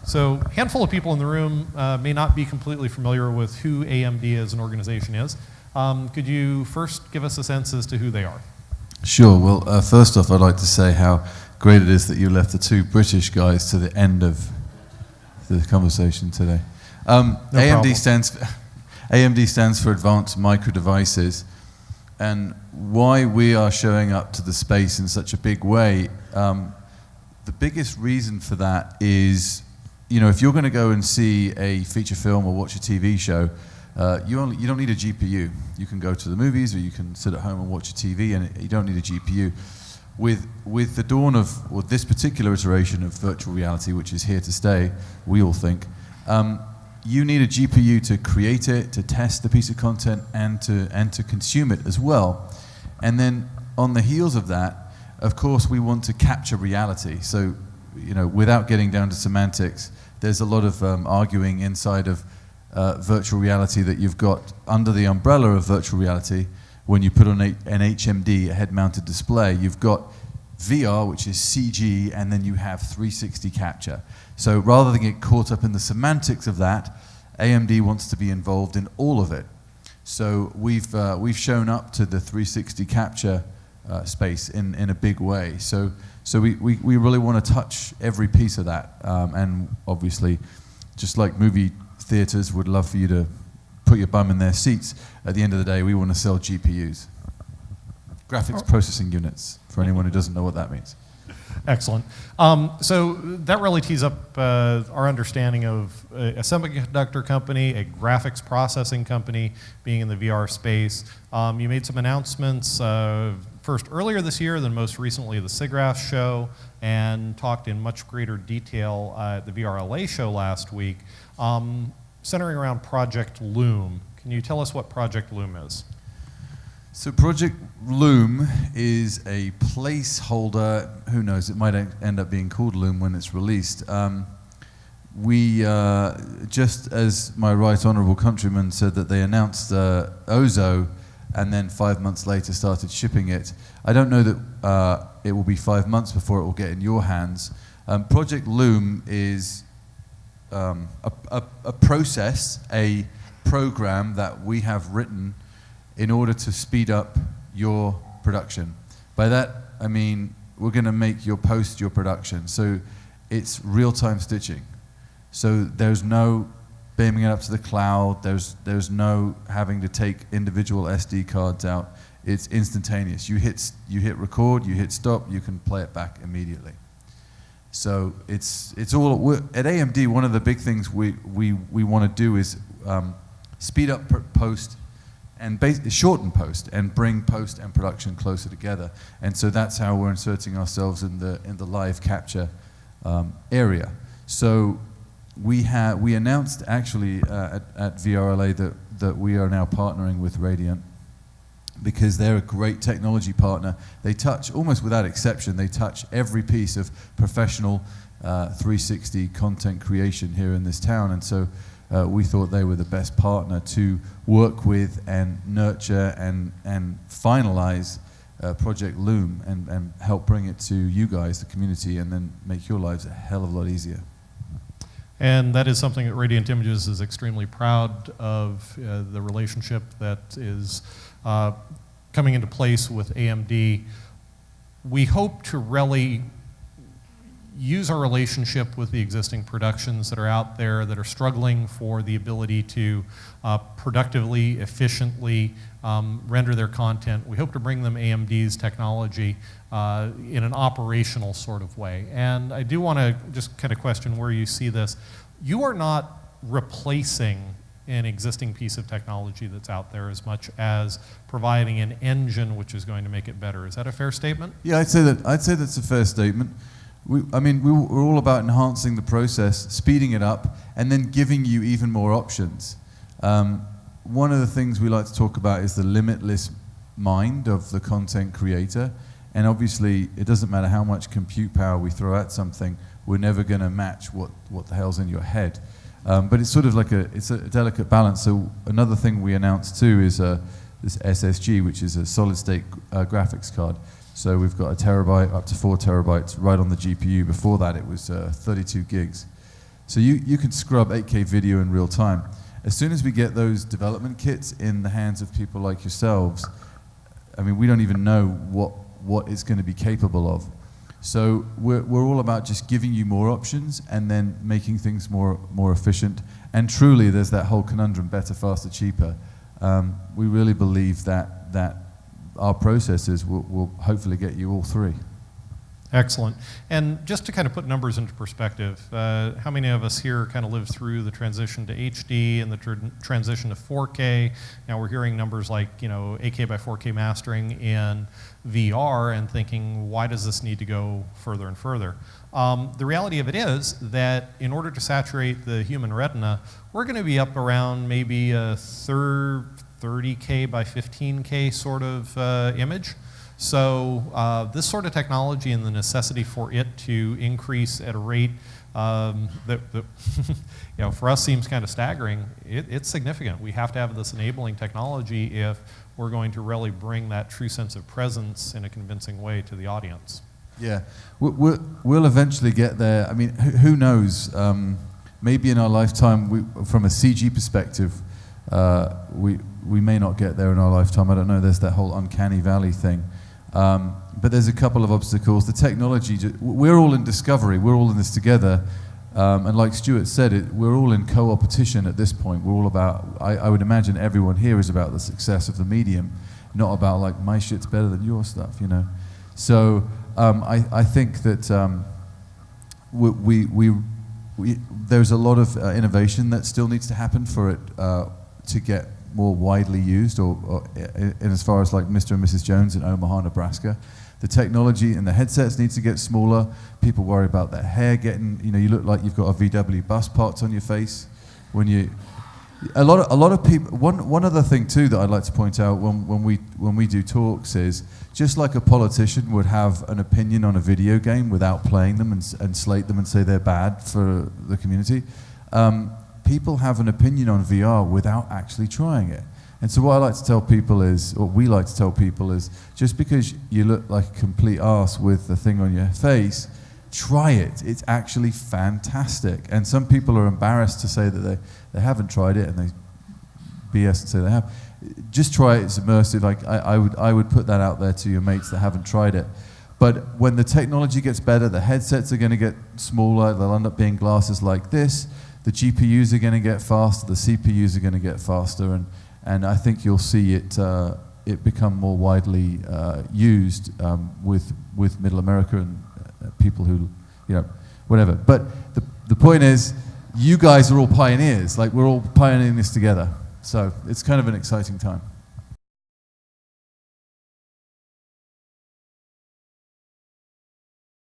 So a handful of people in the room may not be completely familiar with who AMD as an organization is. Could you first give us a sense as to who they are? Sure. Well, first off, I'd like to say how great it is that you left the two British guys to the end of the conversation today. AMD stands for Advanced Micro Devices, and why we are showing up to the space in such a big way, the biggest reason for that is, you know, if you're going to go and see a feature film or watch a TV show, you don't need a GPU. You can go to the movies, or you can sit at home and watch a TV, and you don't need a GPU. With the dawn of, or this particular iteration of virtual reality, which is here to stay, we all think, you need a GPU to create it, to test the piece of content, and to consume it as well. And then on the heels of that, of course, we want to capture reality. So, you know, without getting down to semantics, there's a lot of arguing inside of virtual reality that you've got under the umbrella of virtual reality. When you put on an HMD, a head-mounted display, you've got VR, which is CG, and then you have 360 capture. So rather than get caught up in the semantics of that, AMD wants to be involved in all of it. So we've shown up to the 360 capture space in a big way. So we really want to touch every piece of that, and obviously, just like movie theaters would love for you to put your bum in their seats, at the end of the day, we want to sell GPUs. Graphics processing units, for anyone who doesn't know what that means. Excellent. So that really tees up our understanding of a semiconductor company, a graphics processing company being in the VR space. You made some announcements first earlier this year, then most recently the SIGGRAPH show, and talked in much greater detail at the VRLA show last week, centering around Project Loom. Can you tell us what Project Loom is? So Project Loom is a placeholder. Who knows, it might end up being called Loom when it's released. We, just as my right honourable countryman said that they announced Ozo and then 5 months later started shipping it, I don't know that it will be 5 months before it will get in your hands. Project Loom is a process, a program that we have written in order to speed up your production. By that, I mean, we're going to make your post your production. So it's real-time stitching. So there's no beaming it up to the cloud. There's no having to take individual SD cards out. It's instantaneous. You hit record, you hit stop, you can play it back immediately. So it's all, at AMD, one of the big things we want to do is speed up post and shorten post and bring post and production closer together. And so that's how we're inserting ourselves in the live capture area. So we announced actually at VRLA that we are now partnering with Radiant, because they're a great technology partner. They touch, almost without exception, they touch every piece of professional 360 content creation here in this town. And so we thought they were the best partner to work with and nurture and finalize Project Loom and help bring it to you guys, the community, and then make your lives a hell of a lot easier. And that is something that Radiant Images is extremely proud of, the relationship that is coming into place with AMD. We hope to really use our relationship with the existing productions that are out there that are struggling for the ability to productively, efficiently render their content. We hope to bring them AMD's technology in an operational sort of way. And I do want to just kind of question where you see this. You are not replacing an existing piece of technology that's out there as much as providing an engine which is going to make it better. Is that a fair statement? Yeah, I'd say that's a fair statement. We're all about enhancing the process, speeding it up, and then giving you even more options. One of the things we like to talk about is the limitless mind of the content creator. And obviously, it doesn't matter how much compute power we throw at something, we're never going to match what the hell's in your head. But it's sort of like it's a delicate balance. So another thing we announced too is this SSG, which is a solid-state graphics card. So we've got a terabyte up to 4 terabytes right on the GPU. Before that, it was 32 gigs. So you can scrub 8K video in real time. As soon as we get those development kits in the hands of people like yourselves, I mean, we don't even know what it's going to be capable of. So we're all about just giving you more options and then making things more efficient. And truly, there's that whole conundrum: better, faster, cheaper. We really believe that our processes will hopefully get you all three. Excellent. And just to kind of put numbers into perspective, how many of us here kind of lived through the transition to HD and the transition to 4K? Now we're hearing numbers like, 8K by 4K mastering in VR and thinking, why does this need to go further and further? The reality of it is that in order to saturate the human retina, we're going to be up around maybe a 30K by 15K sort of image. So this sort of technology and the necessity for it to increase at a rate that for us seems kind of staggering. It's significant. We have to have this enabling technology if we're going to really bring that true sense of presence in a convincing way to the audience. Yeah, we'll eventually get there. I mean, who knows? Maybe in our lifetime, from a CG perspective, we may not get there in our lifetime. I don't know. There's that whole uncanny valley thing. But there's a couple of obstacles. The technology, we're all in discovery. We're all in this together. And like Stuart said, we're all in co-opetition at this point. We're all about, I would imagine everyone here is about the success of the medium, not about like, my shit's better than your stuff, So I think that there's a lot of innovation that still needs to happen for it to get more widely used, or in as far as like Mr. and Mrs. Jones in Omaha, Nebraska. The technology and the headsets needs to get smaller. People worry about their hair getting, you look like you've got a VW bus parts on your face. A lot of people, one other thing too that I'd like to point out when we do talks is, just like a politician would have an opinion on a video game without playing them and slate them and say they're bad for the community, people have an opinion on VR without actually trying it. And so what I like to tell people is, or we like to tell people is, just because you look like a complete arse with the thing on your face, try it. It's actually fantastic. And some people are embarrassed to say that they haven't tried it, and they BS and say they have. Just try it. It's immersive. Like I would put that out there to your mates that haven't tried it. But when the technology gets better, the headsets are going to get smaller. They'll end up being glasses like this. The GPUs are going to get faster. The CPUs are going to get faster, and I think you'll see it become more widely used with Middle America and people who, whatever. But the point is, you guys are all pioneers. Like, we're all pioneering this together. So it's kind of an exciting time.